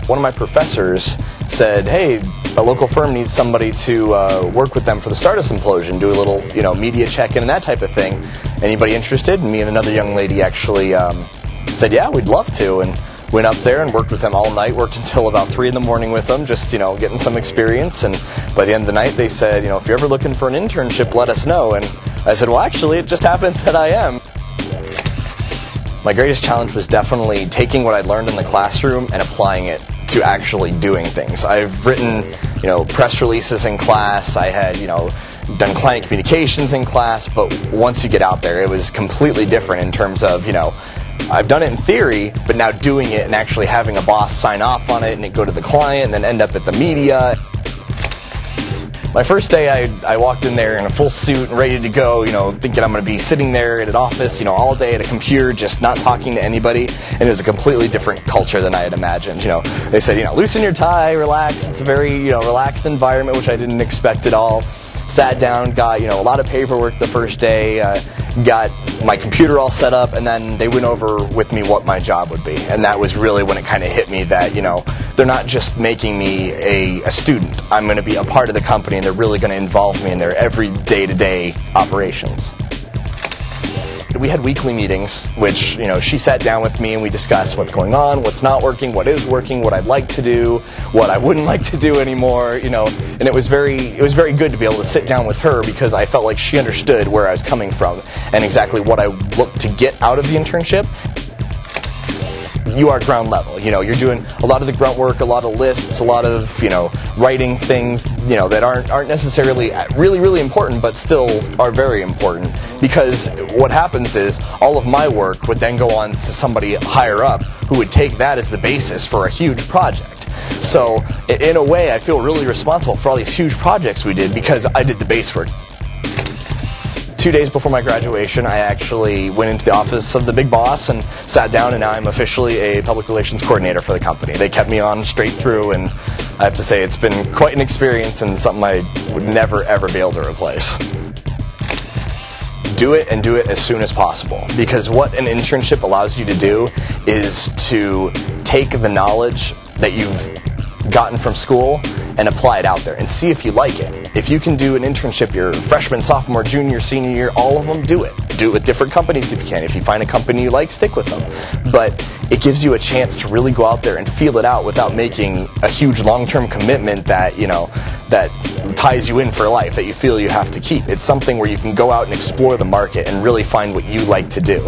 One of my professors said, hey, a local firm needs somebody to work with them for the Stardust Implosion, do a little, media check-in and that type of thing. Anybody interested? And me and another young lady actually said, yeah, we'd love to, and went up there and worked with them all night, worked until about 3 in the morning with them, just, getting some experience. And by the end of the night, they said, if you're ever looking for an internship, let us know. And I said, well, actually, it just happens that I am. My greatest challenge was definitely taking what I learned in the classroom and applying it to actually doing things. I've written, press releases in class. I had, done client communications in class, but once you get out there, it was completely different in terms of, I've done it in theory, but now doing it and actually having a boss sign off on it and it go to the client and then end up at the media. My first day, I walked in there in a full suit and ready to go, thinking I'm going to be sitting there in an office, all day at a computer, just not talking to anybody. And it was a completely different culture than I had imagined. They said, loosen your tie, relax. It's a very, relaxed environment, which I didn't expect at all. Sat down, got, a lot of paperwork the first day, got my computer all set up, and then they went over with me what my job would be. And that was really when it kind of hit me that, they're not just making me a student. I'm going to be a part of the company, and they're really going to involve me in their every day-to-day operations. We had weekly meetings, which, she sat down with me and we discussed what's going on, what's not working, what is working, what I'd like to do, what I wouldn't like to do anymore, and it was very good to be able to sit down with her because I felt like she understood where I was coming from and exactly what I looked to get out of the internship. You are ground level, you're doing a lot of the grunt work, a lot of lists, a lot of, writing things, that aren't necessarily really important, but still are very important, because what happens is all of my work would then go on to somebody higher up who would take that as the basis for a huge project. So in a way, I feel really responsible for all these huge projects we did because I did the base work. 2 days before my graduation, I actually went into the office of the big boss and sat down, and now I'm officially a public relations coordinator for the company. They kept me on straight through, and I have to say it's been quite an experience and something I would never ever be able to replace. Do it, and do it as soon as possible, because what an internship allows you to do is to take the knowledge that you've gotten from school and apply it out there and see if you like it. If you can do an internship your freshman, sophomore, junior, senior year, all of them, do it. Do it with different companies if you can. If you find a company you like, stick with them. But it gives you a chance to really go out there and feel it out without making a huge long-term commitment that, that ties you in for life, that you feel you have to keep. It's something where you can go out and explore the market and really find what you like to do.